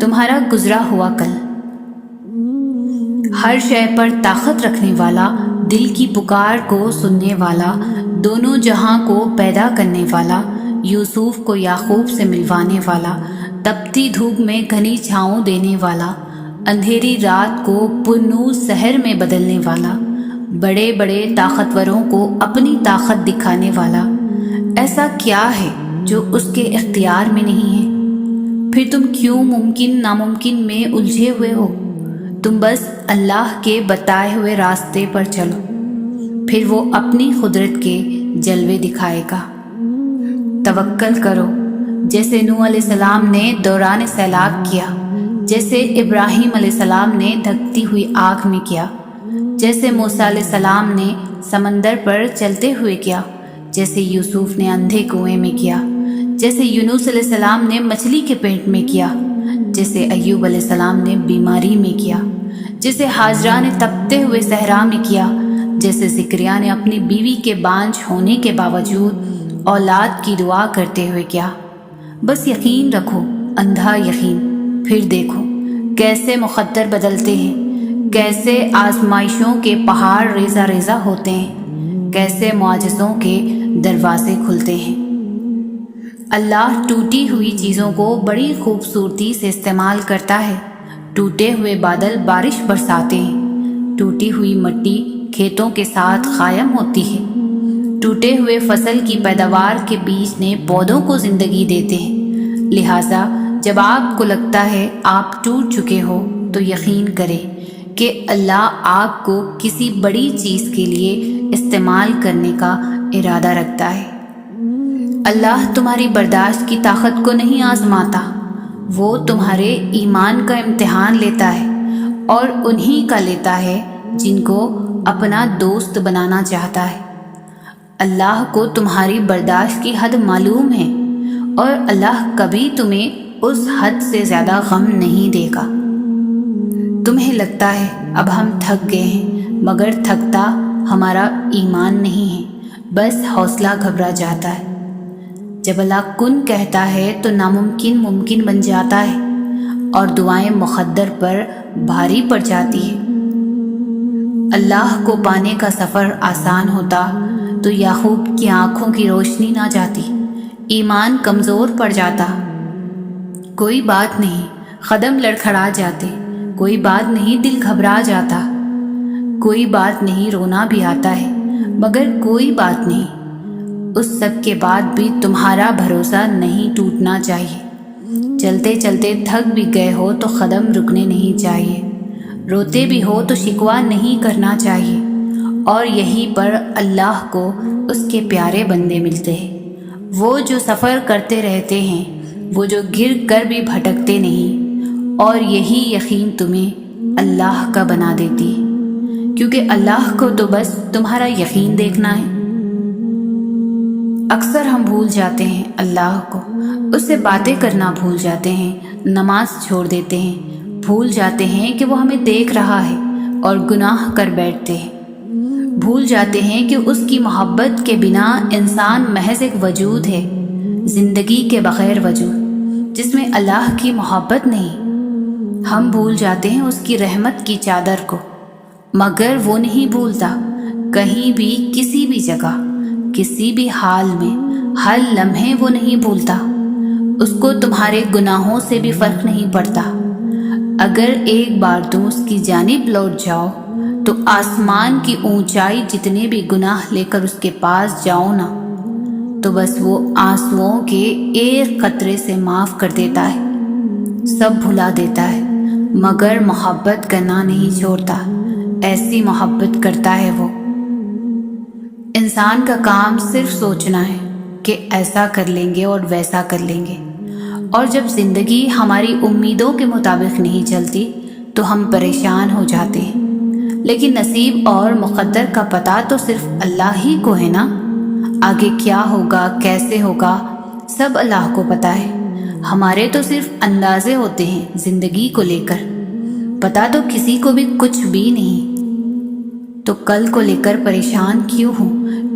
تمہارا گزرا ہوا کل۔ ہر شے پر طاقت رکھنے والا، دل کی پکار کو سننے والا، دونوں جہاں کو پیدا کرنے والا، یوسف کو یعقوب سے ملوانے والا، تپتی دھوپ میں گھنی چھاؤں دینے والا، اندھیری رات کو پرنور سحر میں بدلنے والا، بڑے بڑے طاقتوروں کو اپنی طاقت دکھانے والا، ایسا کیا ہے جو اس کے اختیار میں نہیں ہے؟ پھر تم کیوں ممکن ناممکن میں الجھے ہوئے ہو؟ تم بس اللہ کے بتائے ہوئے راستے پر چلو، پھر وہ اپنی قدرت کے جلوے دکھائے گا۔ توکل کرو، جیسے نوح علیہ السلام نے دوران سیلاب کیا، جیسے ابراہیم علیہ السلام نے دھکتی ہوئی آگ میں کیا، جیسے موسیٰ علیہ السلام نے سمندر پر چلتے ہوئے کیا، جیسے یوسف نے اندھے کنویں میں کیا، جیسے یونس علیہ السلام نے مچھلی کے پیٹ میں کیا، جیسے ایوب علیہ السلام نے بیماری میں کیا، جیسے ہاجرہ نے تپتے ہوئے صحرا میں کیا، جیسے زکریا نے اپنی بیوی کے بانجھ ہونے کے باوجود اولاد کی دعا کرتے ہوئے کیا۔ بس یقین رکھو، اندھا یقین، پھر دیکھو کیسے مقدر بدلتے ہیں، کیسے آزمائشوں کے پہاڑ ریزہ ریزہ ہوتے ہیں، کیسے معجزوں کے دروازے کھلتے ہیں۔ اللہ ٹوٹی ہوئی چیزوں کو بڑی خوبصورتی سے استعمال کرتا ہے۔ ٹوٹے ہوئے بادل بارش برساتے ہیں، ٹوٹی ہوئی مٹی کھیتوں کے ساتھ قائم ہوتی ہے، ٹوٹے ہوئے فصل کی پیداوار کے بیج نے پودوں کو زندگی دیتے ہیں۔ لہٰذا جب آپ کو لگتا ہے آپ ٹوٹ چکے ہو تو یقین کریں کہ اللہ آپ کو کسی بڑی چیز کے لیے استعمال کرنے کا ارادہ رکھتا ہے۔ اللہ تمہاری برداشت کی طاقت کو نہیں آزماتا، وہ تمہارے ایمان کا امتحان لیتا ہے، اور انہی کا لیتا ہے جن کو اپنا دوست بنانا چاہتا ہے۔ اللہ کو تمہاری برداشت کی حد معلوم ہے، اور اللہ کبھی تمہیں اس حد سے زیادہ غم نہیں دے گا۔ تمہیں لگتا ہے اب ہم تھک گئے ہیں، مگر تھکتا ہمارا ایمان نہیں ہے، بس حوصلہ گھبرا جاتا ہے۔ جب اللہ کن کہتا ہے تو ناممکن ممکن بن جاتا ہے اور دعائیں مقدر پر بھاری پڑ جاتی ہے۔ اللہ کو پانے کا سفر آسان ہوتا تو یعقوب کی آنکھوں کی روشنی نہ جاتی، ایمان کمزور پڑ جاتا۔ کوئی بات نہیں، قدم لڑکھڑا جاتے، کوئی بات نہیں، دل گھبرا جاتا، کوئی بات نہیں، رونا بھی آتا ہے، مگر کوئی بات نہیں۔ اس سب کے بعد بھی تمہارا بھروسہ نہیں ٹوٹنا چاہیے۔ چلتے چلتے تھک بھی گئے ہو تو قدم رکنے نہیں چاہیے، روتے بھی ہو تو شکوہ نہیں کرنا چاہیے۔ اور یہی پر اللہ کو اس کے پیارے بندے ملتے ہیں، وہ جو سفر کرتے رہتے ہیں، وہ جو گر کر بھی بھٹکتے نہیں، اور یہی یقین تمہیں اللہ کا بنا دیتی ہے، کیونکہ اللہ کو تو بس تمہارا یقین دیکھنا ہے۔ اکثر ہم بھول جاتے ہیں اللہ کو، اس سے باتیں کرنا بھول جاتے ہیں، نماز چھوڑ دیتے ہیں، بھول جاتے ہیں کہ وہ ہمیں دیکھ رہا ہے اور گناہ کر بیٹھتے ہیں۔ بھول جاتے ہیں کہ اس کی محبت کے بنا انسان محض ایک وجود ہے، زندگی کے بغیر وجود، جس میں اللہ کی محبت نہیں۔ ہم بھول جاتے ہیں اس کی رحمت کی چادر کو، مگر وہ نہیں بھولتا، کہیں بھی، کسی بھی جگہ، کسی بھی حال میں، ہر لمحے وہ نہیں بھولتا۔ اس کو تمہارے گناہوں سے بھی فرق نہیں پڑتا۔ اگر ایک بار تم اس کی جانب لوٹ جاؤ تو آسمان کی اونچائی جتنے بھی گناہ لے کر اس کے پاس جاؤ نا، تو بس وہ آنسوؤں کے ایک قطرے سے معاف کر دیتا ہے، سب بھلا دیتا ہے، مگر محبت کرنا نہیں چھوڑتا۔ ایسی محبت کرتا ہے وہ۔ انسان کا کام صرف سوچنا ہے کہ ایسا کر لیں گے اور ویسا کر لیں گے، اور جب زندگی ہماری امیدوں کے مطابق نہیں چلتی تو ہم پریشان ہو جاتے ہیں، لیکن نصیب اور مقدر کا پتہ تو صرف اللہ ہی کو ہے نا۔ آگے کیا ہوگا، کیسے ہوگا، سب اللہ کو پتہ ہے۔ ہمارے تو صرف اندازے ہوتے ہیں زندگی کو لے کر، پتہ تو کسی کو بھی کچھ بھی نہیں۔ تو کل کو لے کر پریشان کیوں ہو؟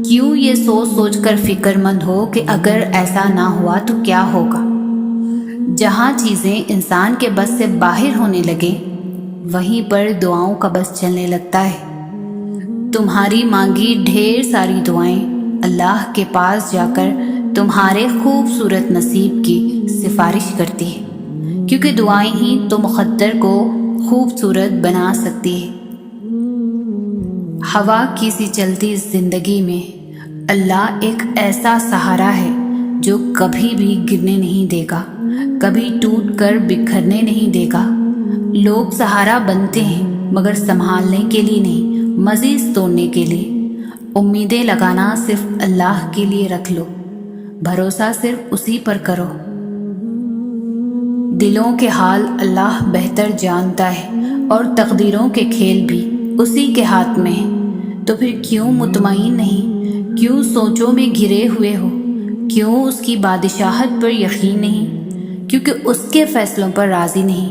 کیوں یہ سوچ سوچ کر فکر مند ہو کہ اگر ایسا نہ ہوا تو کیا ہوگا؟ جہاں چیزیں انسان کے بس سے باہر ہونے لگے، وہیں پر دعاؤں کا بس چلنے لگتا ہے۔ تمہاری مانگی ڈھیر ساری دعائیں اللہ کے پاس جا کر تمہارے خوبصورت نصیب کی سفارش کرتی ہے، کیونکہ دعائیں ہی تو مقدر کو خوبصورت بنا سکتی ہے۔ ہوا کی سی چلتی زندگی میں اللہ ایک ایسا سہارا ہے جو کبھی بھی گرنے نہیں دے گا، کبھی ٹوٹ کر بکھرنے نہیں دے گا۔ لوگ سہارا بنتے ہیں مگر سنبھالنے کے لیے نہیں، مزید توڑنے کے لیے۔ امیدیں لگانا صرف اللہ کے لیے رکھ لو، بھروسہ صرف اسی پر کرو۔ دلوں کے حال اللہ بہتر جانتا ہے، اور تقدیروں کے کھیل بھی اسی کے ہاتھ میں ہے۔ تو پھر کیوں مطمئن نہیں؟ کیوں سوچوں میں گھرے ہوئے ہو؟ کیوں اس کی بادشاہت پر یقین نہیں؟ کیونکہ اس کے فیصلوں پر راضی نہیں۔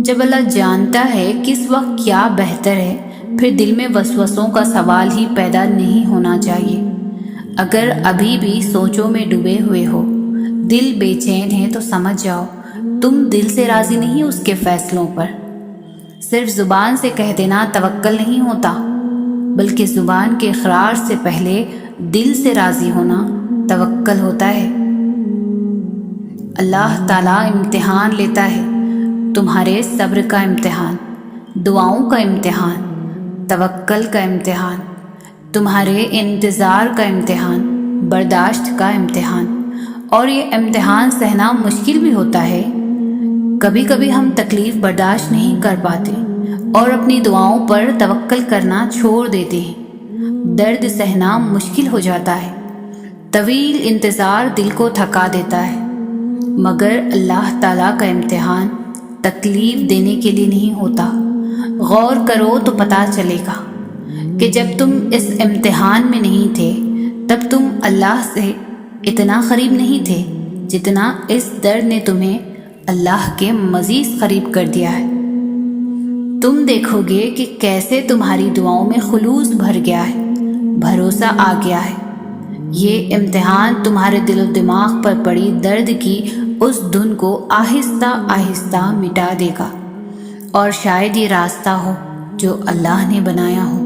جب اللہ جانتا ہے کس وقت کیا بہتر ہے، پھر دل میں وسوسوں کا سوال ہی پیدا نہیں ہونا چاہیے۔ اگر ابھی بھی سوچوں میں ڈوبے ہوئے ہو، دل بے چین ہے، تو سمجھ جاؤ تم دل سے راضی نہیں اس کے فیصلوں پر۔ صرف زبان سے کہہ دینا توکل نہیں ہوتا، بلکہ زبان کے اقرار سے پہلے دل سے راضی ہونا توکل ہوتا ہے۔ اللہ تعالیٰ امتحان لیتا ہے، تمہارے صبر کا امتحان، دعاؤں کا امتحان، توکل کا امتحان، تمہارے انتظار کا امتحان، برداشت کا امتحان۔ اور یہ امتحان سہنا مشکل بھی ہوتا ہے۔ کبھی کبھی ہم تکلیف برداشت نہیں کر پاتے اور اپنی دعاؤں پر توکل کرنا چھوڑ دیتے ہیں۔ درد سہنا مشکل ہو جاتا ہے، طویل انتظار دل کو تھکا دیتا ہے، مگر اللہ تعالیٰ کا امتحان تکلیف دینے کے لیے نہیں ہوتا۔ غور کرو تو پتہ چلے گا کہ جب تم اس امتحان میں نہیں تھے تب تم اللہ سے اتنا قریب نہیں تھے جتنا اس درد نے تمہیں اللہ کے مزید قریب کر دیا ہے۔ تم دیکھو گے کہ کیسے تمہاری دعاؤں میں خلوص بھر گیا ہے، بھروسہ آ گیا ہے۔ یہ امتحان تمہارے دل و دماغ پر پڑی درد کی اس دھن کو آہستہ آہستہ مٹا دے گا، اور شاید یہ راستہ ہو جو اللہ نے بنایا ہو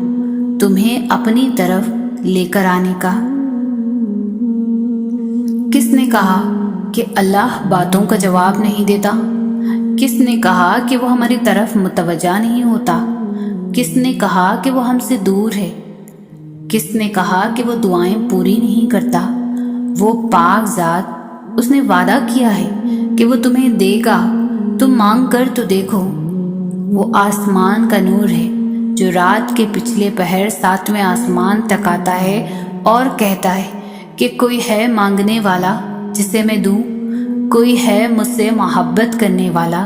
تمہیں اپنی طرف لے کر آنے کا۔ کس نے کہا کہ اللہ باتوں کا جواب نہیں دیتا؟ کس نے کہا کہ وہ ہماری طرف متوجہ نہیں ہوتا؟ کس نے کہا کہ وہ ہم سے دور ہے؟ کس نے کہا کہ وہ دعائیں پوری نہیں کرتا؟ وہ پاک ذات، اس نے وعدہ کیا ہے کہ وہ تمہیں دے گا، تم مانگ کر تو دیکھو۔ وہ آسمان کا نور ہے جو رات کے پچھلے پہر 7ویں آسمان تک آتا ہے اور کہتا ہے کہ کوئی ہے مانگنے والا جسے میں دوں، کوئی ہے مجھ سے محبت کرنے والا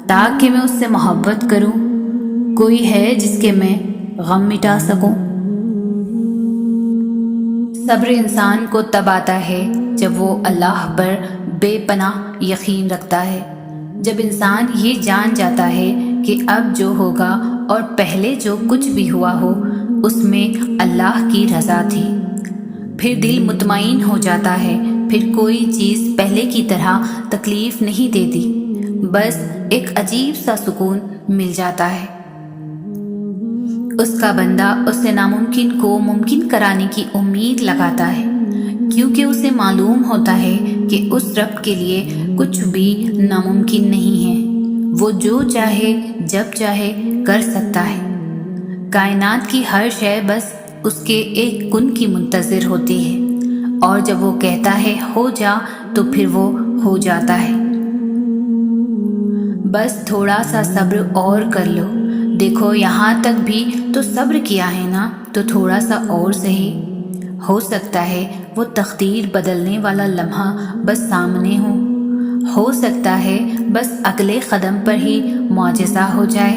تاکہ میں اس سے محبت کروں، کوئی ہے جس کے میں غم مٹا سکوں۔ صبر انسان کو تب آتا ہے جب وہ اللہ پر بے پناہ یقین رکھتا ہے، جب انسان یہ جان جاتا ہے کہ اب جو ہوگا اور پہلے جو کچھ بھی ہوا ہو اس میں اللہ کی رضا تھی۔ پھر دل مطمئن ہو جاتا ہے، پھر کوئی چیز پہلے کی طرح تکلیف نہیں دیتی، بس ایک عجیب سا سکون مل جاتا ہے۔ اس کا بندہ اس سے ناممکن کو ممکن کرانے کی امید لگاتا ہے، کیونکہ اسے معلوم ہوتا ہے کہ اس رب کے لیے کچھ بھی ناممکن نہیں ہے۔ وہ جو چاہے جب چاہے کر سکتا ہے۔ کائنات کی ہر شے بس اس کے ایک کن کی منتظر ہوتی ہے، اور جب وہ کہتا ہے ہو جا تو پھر وہ ہو جاتا ہے۔ بس تھوڑا سا صبر اور کر لو، دیکھو یہاں تک بھی تو صبر کیا ہے نا، تو تھوڑا سا اور سہی۔ ہو سکتا ہے وہ تقدیر بدلنے والا لمحہ بس سامنے ہو سکتا ہے بس اگلے قدم پر ہی معجزہ ہو جائے۔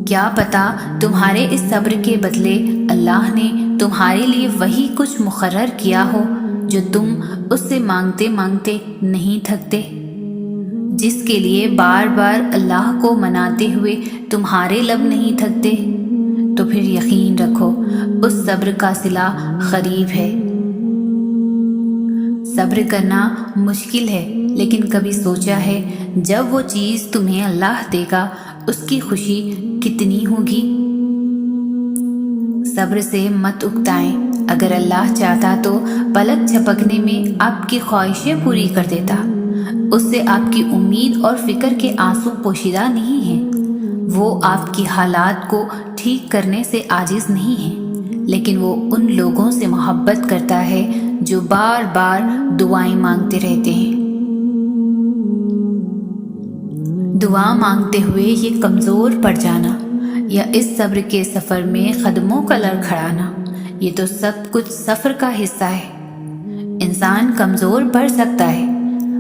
کیا پتا تمہارے اس صبر کے بدلے اللہ نے تمہارے لیے وہی کچھ مقرر کیا ہو جو تم اس سے مانگتے مانگتے نہیں تھکتے، جس کے لیے بار بار اللہ کو مناتے ہوئے تمہارے لب نہیں تھکتے۔ تو پھر یقین رکھو اس صبر کا صلہ قریب ہے۔ صبر کرنا مشکل ہے، لیکن کبھی سوچا ہے جب وہ چیز تمہیں اللہ دے گا اس کی خوشی کتنی ہوگی؟ صبر سے مت اکتائیں، اگر اللہ چاہتا تو پلک جھپکنے میں آپ کی خواہشیں پوری کر دیتا۔ اس سے آپ کی امید اور فکر کے آنسو پوشیدہ نہیں ہیں۔ وہ آپ کی حالات کو ٹھیک کرنے سے عاجز نہیں ہے، لیکن وہ ان لوگوں سے محبت کرتا ہے جو بار بار دعائیں مانگتے رہتے ہیں۔ دعا مانگتے ہوئے یہ کمزور پڑ جانا یا اس صبر کے سفر میں قدموں کا لڑکھڑانا، یہ تو سب کچھ سفر کا حصہ ہے۔ انسان کمزور پڑ سکتا ہے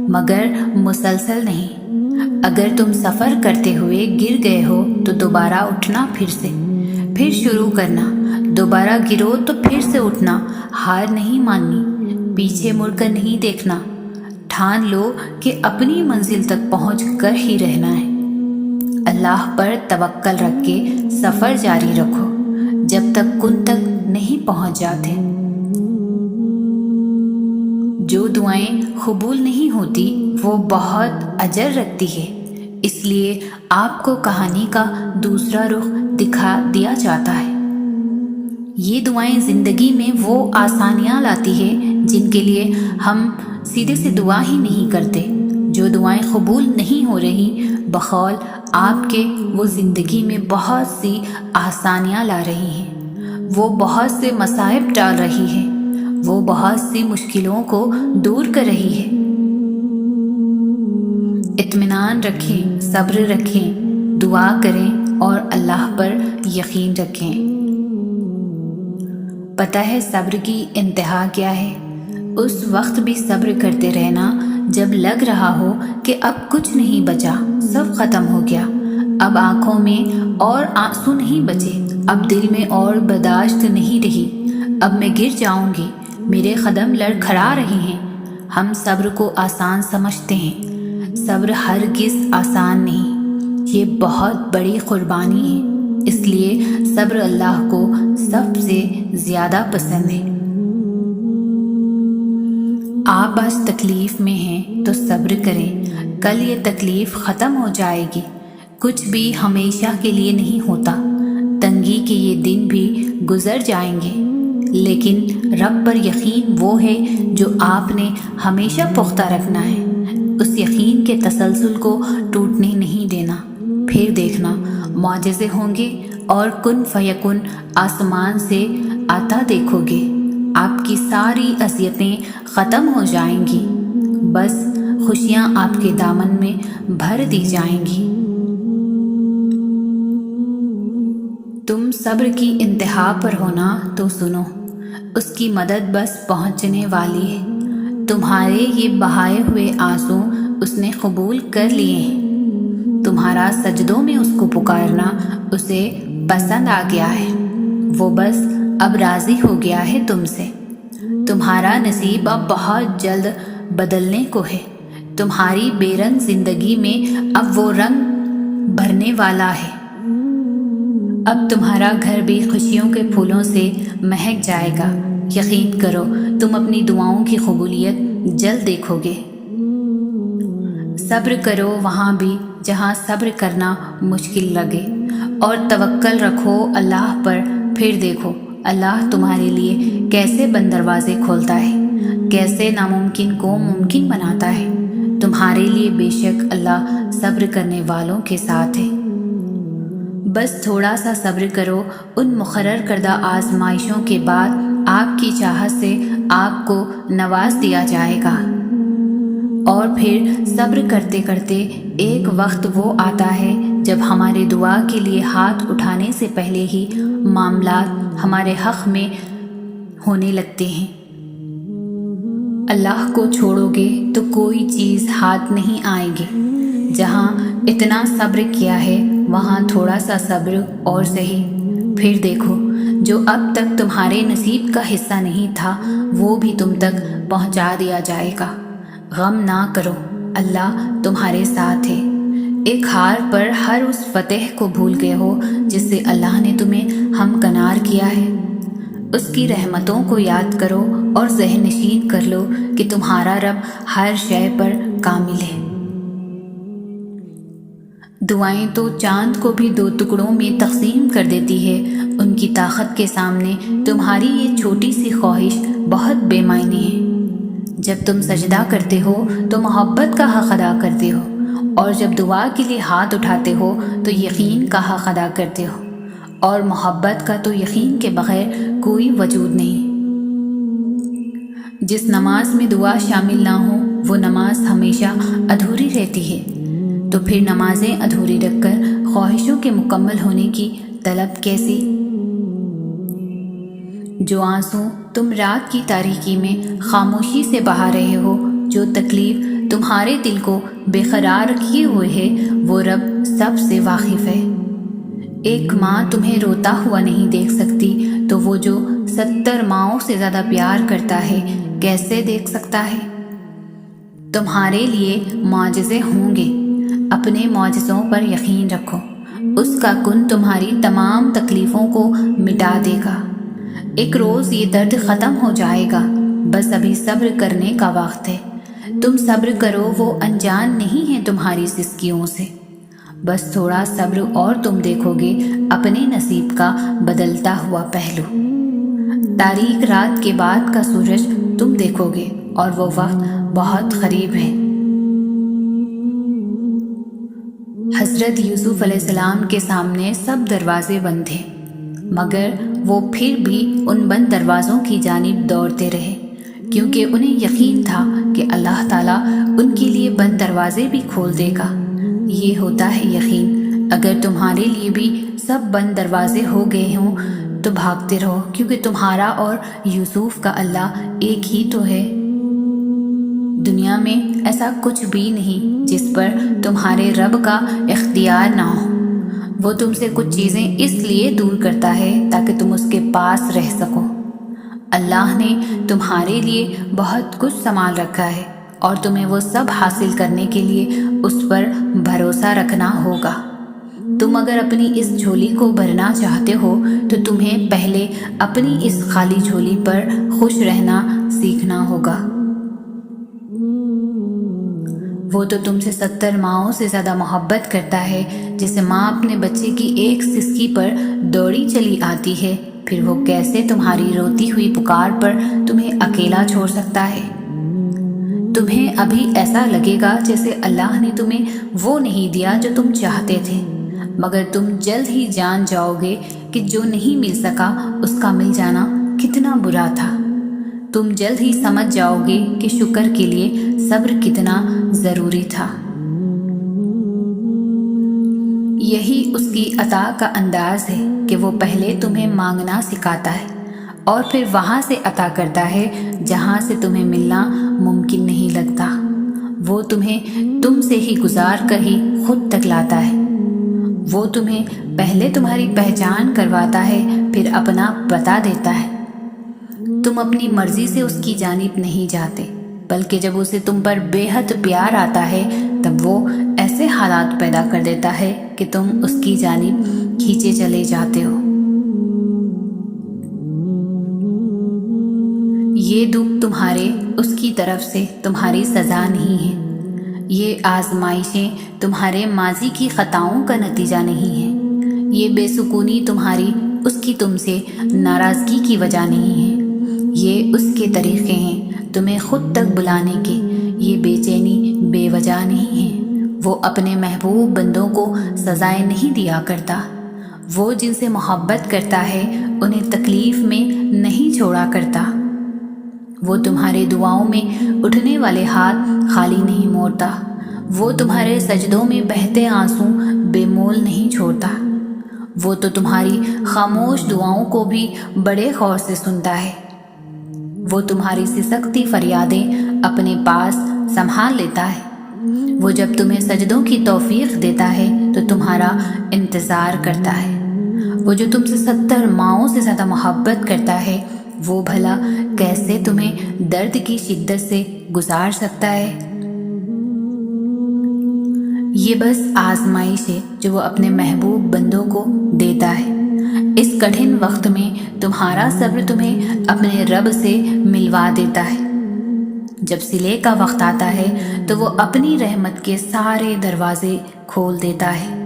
مگر مسلسل نہیں۔ اگر تم سفر کرتے ہوئے گر گئے ہو تو دوبارہ اٹھنا، پھر شروع کرنا، دوبارہ گرو تو پھر سے اٹھنا، ہار نہیں ماننی، پیچھے مڑ کر نہیں دیکھنا، ٹھان لو کہ اپنی منزل تک پہنچ کر ہی رہنا ہے۔ اللہ پر توکل رکھ کے سفر جاری رکھو جب تک کن تک نہیں پہنچ جاتے۔ جو دعائیں قبول نہیں ہوتی وہ بہت اجر رکھتی ہے، اس لیے آپ کو کہانی کا دوسرا رخ دکھا دیا جاتا ہے۔ یہ دعائیں زندگی میں وہ آسانیاں لاتی ہے جن کے لیے ہم سیدھے سے دعا ہی نہیں کرتے۔ جو دعائیں قبول نہیں ہو رہی بقول آپ کے، وہ زندگی میں بہت سی آسانیاں لا رہی ہیں، وہ بہت سے مصائب ٹال رہی ہے، وہ بہت سی مشکلوں کو دور کر رہی ہے۔ اطمینان رکھیں، صبر رکھیں، دعا کریں اور اللہ پر یقین رکھیں۔ پتہ ہے صبر کی انتہا کیا ہے؟ اس وقت بھی صبر کرتے رہنا جب لگ رہا ہو کہ اب کچھ نہیں بچا، سب ختم ہو گیا، اب آنکھوں میں اور آنسو نہیں بچے، اب دل میں اور برداشت نہیں رہی، اب میں گر جاؤں گی، میرے قدم لڑکھڑا رہے ہیں۔ ہم صبر کو آسان سمجھتے ہیں، صبر ہرگز آسان نہیں۔ یہ بہت بڑی قربانی ہے، اس لیے صبر اللہ کو سب سے زیادہ پسند ہے۔ آپ آج تکلیف میں ہیں تو صبر کریں، کل یہ تکلیف ختم ہو جائے گی۔ کچھ بھی ہمیشہ کے لیے نہیں ہوتا، تنگی کے یہ دن بھی گزر جائیں گے، لیکن رب پر یقین وہ ہے جو آپ نے ہمیشہ پختہ رکھنا ہے، اس یقین کے تسلسل کو ٹوٹنے نہیں دینا۔ پھر دیکھنا معجزے ہوں گے اور کن فیکن آسمان سے آتا دیکھو گے، آپ کی ساری اذیتیں ختم ہو جائیں گی، بس خوشیاں آپ کے دامن میں بھر دی جائیں گی۔ تم صبر کی انتہا پر ہونا تو سنو، اس کی مدد بس پہنچنے والی ہے۔ تمہارے یہ بہائے ہوئے آنسو اس نے قبول کر لیے ہیں، تمہارا سجدوں میں اس کو پکارنا اسے پسند آ گیا ہے، وہ بس اب راضی ہو گیا ہے تم سے۔ تمہارا نصیب اب بہت جلد بدلنے کو ہے، تمہاری بے رنگ زندگی میں اب وہ رنگ بھرنے والا ہے۔ اب تمہارا گھر بھی خوشیوں کے پھولوں سے مہک جائے گا۔ یقین کرو تم اپنی دعاؤں کی قبولیت جلد دیکھو گے۔ صبر کرو وہاں بھی جہاں صبر کرنا مشکل لگے، اور توکل رکھو اللہ پر۔ پھر دیکھو اللہ تمہارے لیے کیسے بند دروازے کھولتا ہے، کیسے ناممکن کو ممکن بناتا ہے۔ تمہارے لیے بے شک اللہ صبر کرنے والوں کے ساتھ ہے۔ بس تھوڑا سا صبر کرو، ان مقرر کردہ آزمائشوں کے بعد آپ کی چاہت سے آپ کو نواز دیا جائے گا، اور پھر صبر کرتے کرتے ایک وقت وہ آتا ہے جب ہمارے دعا کے لیے ہاتھ اٹھانے سے پہلے ہی معاملات ہمارے حق میں ہونے لگتے ہیں۔ اللہ کو چھوڑو گے تو کوئی چیز ہاتھ نہیں آئے گی۔ جہاں اتنا صبر کیا ہے وہاں تھوڑا سا صبر اور سہی، پھر دیکھو جو اب تک تمہارے نصیب کا حصہ نہیں تھا وہ بھی تم تک پہنچا دیا جائے گا۔ غم نہ کرو، اللہ تمہارے ساتھ ہے۔ ایک ہار پر ہر اس فتح کو بھول گئے ہو جس سے اللہ نے تمہیں ہمکنار کیا ہے۔ اس کی رحمتوں کو یاد کرو اور ذہن نشین کر لو کہ تمہارا رب ہر شے پر کامل ہے۔ دعائیں تو چاند کو بھی 2 ٹکڑوں میں تقسیم کر دیتی ہے، ان کی طاقت کے سامنے تمہاری یہ چھوٹی سی خواہش بہت بے معنی ہے۔ جب تم سجدہ کرتے ہو تو محبت کا حق ادا کرتے ہو، اور جب دعا کے لیے ہاتھ اٹھاتے ہو تو یقین کا حق ادا کرتے ہو، اور محبت کا تو یقین کے بغیر کوئی وجود نہیں۔ جس نماز میں دعا شامل نہ ہو وہ نماز ہمیشہ ادھوری رہتی ہے، تو پھر نمازیں ادھوری رکھ کر خواہشوں کے مکمل ہونے کی طلب کیسی؟ جو آنسو تم رات کی تاریکی میں خاموشی سے بہا رہے ہو، جو تکلیف تمہارے دل کو بے قرار کیے ہوئے ہے، وہ رب سب سے واقف ہے۔ ایک ماں تمہیں روتا ہوا نہیں دیکھ سکتی تو وہ جو 70 ماؤں سے زیادہ پیار کرتا ہے کیسے دیکھ سکتا ہے؟ تمہارے لیے معجزے ہوں گے، اپنے معجزوں پر یقین رکھو، اس کا کن تمہاری تمام تکلیفوں کو مٹا دے گا۔ ایک روز یہ درد ختم ہو جائے گا، بس ابھی صبر کرنے کا وقت ہے۔ تم صبر کرو، وہ انجان نہیں ہے تمہاری سسکیوں سے۔ بس تھوڑا صبر اور تم دیکھو گے اپنے نصیب کا بدلتا ہوا پہلو۔ تاریک رات کے بعد کا سورج تم دیکھو گے، اور وہ وقت بہت قریب ہے۔ حضرت یوسف علیہ السلام کے سامنے سب دروازے بند تھے، مگر وہ پھر بھی ان بند دروازوں کی جانب دوڑتے رہے، کیونکہ انہیں یقین تھا کہ اللہ تعالیٰ ان کے لیے بند دروازے بھی کھول دے گا۔ یہ ہوتا ہے یقین۔ اگر تمہارے لیے بھی سب بند دروازے ہو گئے ہوں تو بھاگتے رہو، کیونکہ تمہارا اور یوسف کا اللہ ایک ہی تو ہے۔ دنیا میں ایسا کچھ بھی نہیں جس پر تمہارے رب کا اختیار نہ ہو۔ وہ تم سے کچھ چیزیں اس لیے دور کرتا ہے تاکہ تم اس کے پاس رہ سکو۔ اللہ نے تمہارے لیے بہت کچھ سنبھال رکھا ہے، اور تمہیں وہ سب حاصل کرنے کے لیے اس پر بھروسہ رکھنا ہوگا۔ تم اگر اپنی اس جھولی کو بھرنا چاہتے ہو تو تمہیں پہلے اپنی اس خالی جھولی پر خوش رہنا سیکھنا ہوگا۔ وہ تو تم سے 70 ماؤں سے زیادہ محبت کرتا ہے، جسے ماں اپنے بچے کی ایک سسکی پر دوڑی چلی آتی ہے، پھر وہ کیسے تمہاری روتی ہوئی پکار پر تمہیں اکیلا چھوڑ سکتا ہے؟ تمہیں ابھی ایسا لگے گا جیسے اللہ نے تمہیں وہ نہیں دیا جو تم چاہتے تھے، مگر تم جلد ہی جان جاؤ گے کہ جو نہیں مل سکا اس کا مل جانا کتنا برا تھا۔ تم جلد ہی سمجھ جاؤ گے کہ شکر کے لیے صبر کتنا ضروری تھا۔ یہی اس کی عطا کا انداز ہے کہ وہ پہلے تمہیں مانگنا سکھاتا ہے اور پھر وہاں سے عطا کرتا ہے جہاں سے تمہیں ملنا ممکن نہیں لگتا۔ وہ تمہیں تم سے ہی گزار کر ہی خود تک لاتا ہے۔ وہ تمہیں پہلے تمہاری پہچان کرواتا ہے، پھر اپنا بتا دیتا ہے۔ تم اپنی مرضی سے اس کی جانب نہیں جاتے، بلکہ جب اسے تم پر بے حد پیار آتا ہے تب وہ ایسے حالات پیدا کر دیتا ہے کہ تم اس کی جانب کھینچے چلے جاتے ہو۔ یہ دکھ تمہارے اس کی طرف سے تمہاری سزا نہیں ہے، یہ آزمائشیں تمہارے ماضی کی خطاؤں کا نتیجہ نہیں ہے، یہ بے سکونی تمہاری اس کی تم سے ناراضگی کی وجہ نہیں ہے، یہ اس کے طریقے ہیں تمہیں خود تک بلانے کے، یہ بے چینی بے وجہ نہیں ہے۔ وہ اپنے محبوب بندوں کو سزائیں نہیں دیا کرتا، وہ جن سے محبت کرتا ہے انہیں تکلیف میں نہیں چھوڑا کرتا۔ وہ تمہارے دعاؤں میں اٹھنے والے ہاتھ خالی نہیں موڑتا، وہ تمہارے سجدوں میں بہتے آنسوں بے مول نہیں چھوڑتا، وہ تو تمہاری خاموش دعاؤں کو بھی بڑے غور سے سنتا ہے، وہ تمہاری سسکتی فریادیں اپنے پاس سنبھال لیتا ہے، وہ جب تمہیں سجدوں کی توفیق دیتا ہے تو تمہارا انتظار کرتا ہے، وہ جو تم سے 70 ماؤں سے زیادہ محبت کرتا ہے وہ بھلا کیسے تمہیں درد کی شدت سے گزار سکتا ہے؟ یہ بس آزمائش ہے جو وہ اپنے محبوب بندوں کو دیتا ہے۔ اس کٹھن وقت میں تمہارا صبر تمہیں اپنے رب سے ملوا دیتا ہے۔ جب صلے کا وقت آتا ہے تو وہ اپنی رحمت کے سارے دروازے کھول دیتا ہے۔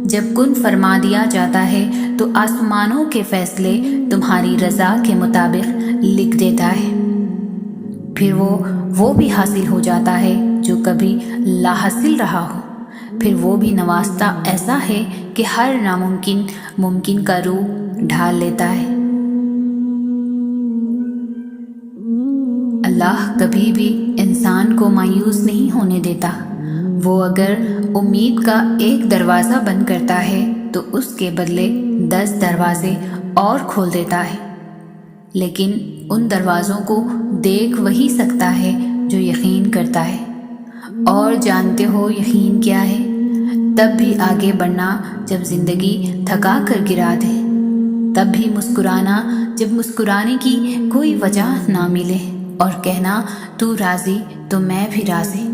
جب کن فرما دیا جاتا ہے تو آسمانوں کے فیصلے تمہاری رضا کے مطابق لکھ دیتا ہے، پھر وہ بھی حاصل ہو جاتا ہے جو کبھی لا حاصل رہا ہو، پھر وہ بھی نوازتا ایسا ہے کہ ہر ناممکن ممکن کا روپ ڈھال لیتا ہے۔ اللہ کبھی بھی انسان کو مایوس نہیں ہونے دیتا، وہ اگر امید کا ایک دروازہ بند کرتا ہے تو اس کے بدلے 10 دروازے اور کھول دیتا ہے، لیکن ان دروازوں کو دیکھ وہی سکتا ہے جو یقین کرتا ہے، اور جانتے ہو یقین کیا ہے؟ تب بھی آگے بڑھنا جب زندگی تھکا کر گرا دے، تب بھی مسکرانا جب مسکرانے کی کوئی وجہ نہ ملے، اور کہنا تو راضی تو میں بھی راضی،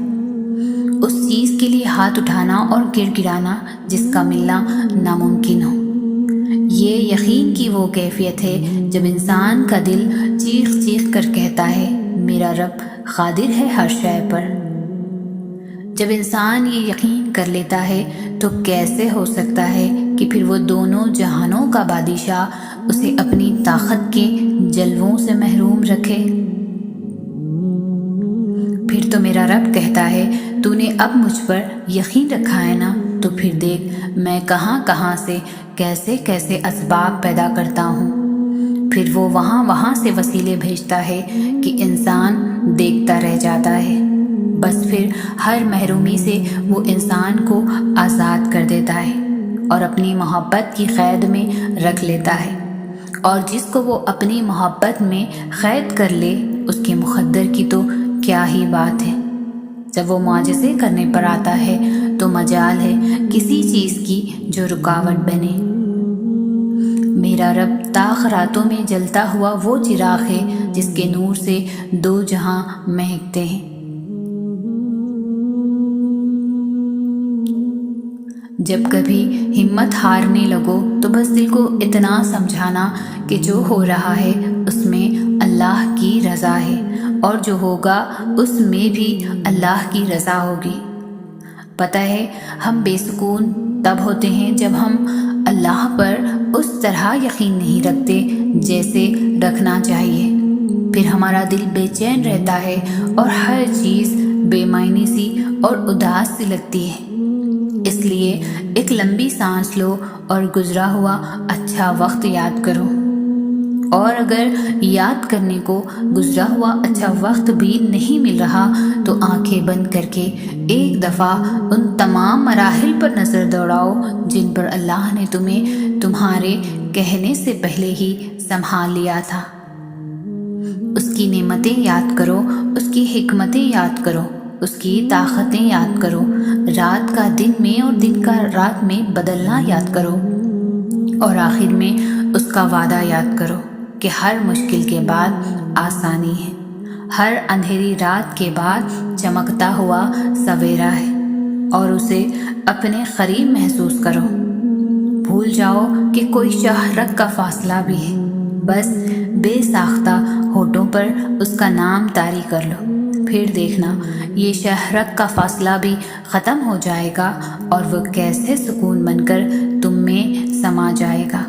اس چیز کے لیے ہاتھ اٹھانا اور گڑ گڑانا جس کا ملنا ناممکن ہو۔ یہ یقین کی وہ کیفیت ہے جب انسان کا دل چیخ چیخ کر کہتا ہے میرا رب قادر ہے ہر شے پر۔ جب انسان یہ یقین کر لیتا ہے تو کیسے ہو سکتا ہے کہ پھر وہ دونوں جہانوں کا بادشاہ اسے اپنی طاقت کے جلووں سے محروم رکھے؟ پھر تو میرا رب کہتا ہے تو نے اب مجھ پر یقین رکھا ہے نا، تو پھر دیکھ میں کہاں کہاں سے کیسے کیسے اسباب پیدا کرتا ہوں، پھر وہ وہاں سے وسیلے بھیجتا ہے کہ انسان دیکھتا رہ جاتا ہے، بس پھر ہر محرومی سے وہ انسان کو آزاد کر دیتا ہے اور اپنی محبت کی قید میں رکھ لیتا ہے، اور جس کو وہ اپنی محبت میں قید کر لے اس کے مقدر کی تو کیا ہی بات ہے۔ جب وہ معجزے کرنے پر آتا ہے تو مجال ہے کسی چیز کی جو رکاوٹ بنے۔ میرا رب تاخراتوں میں جلتا ہوا وہ چراغ ہے جس کے نور سے 2 جہاں مہکتے ہیں۔ جب کبھی ہمت ہارنے لگو تو بس دل کو اتنا سمجھانا کہ جو ہو رہا ہے اس میں اللہ کی رضا ہے، اور جو ہوگا اس میں بھی اللہ کی رضا ہوگی۔ پتہ ہے ہم بے سکون تب ہوتے ہیں جب ہم اللہ پر اس طرح یقین نہیں رکھتے جیسے رکھنا چاہیے۔ پھر ہمارا دل بے چین رہتا ہے اور ہر چیز بے معنی سی اور اداس سی لگتی ہے۔ اس لیے ایک لمبی سانس لو اور گزرا ہوا اچھا وقت یاد کرو، اور اگر یاد کرنے کو گزرا ہوا اچھا وقت بھی نہیں مل رہا تو آنکھیں بند کر کے ایک دفعہ ان تمام مراحل پر نظر دوڑاؤ جن پر اللہ نے تمہیں تمہارے کہنے سے پہلے ہی سنبھال لیا تھا۔ اس کی نعمتیں یاد کرو، اس کی حکمتیں یاد کرو، اس کی طاقتیں یاد کرو، رات کا دن میں اور دن کا رات میں بدلنا یاد کرو، اور آخر میں اس کا وعدہ یاد کرو کہ ہر مشکل کے بعد آسانی ہے، ہر اندھیری رات کے بعد چمکتا ہوا سویرا ہے، اور اسے اپنے قریب محسوس کرو۔ بھول جاؤ کہ کوئی شہرک کا فاصلہ بھی ہے، بس بے ساختہ ہونٹوں پر اس کا نام طاری کر لو، پھر دیکھنا یہ شہرک کا فاصلہ بھی ختم ہو جائے گا اور وہ کیسے سکون بن کر تم میں سما جائے گا۔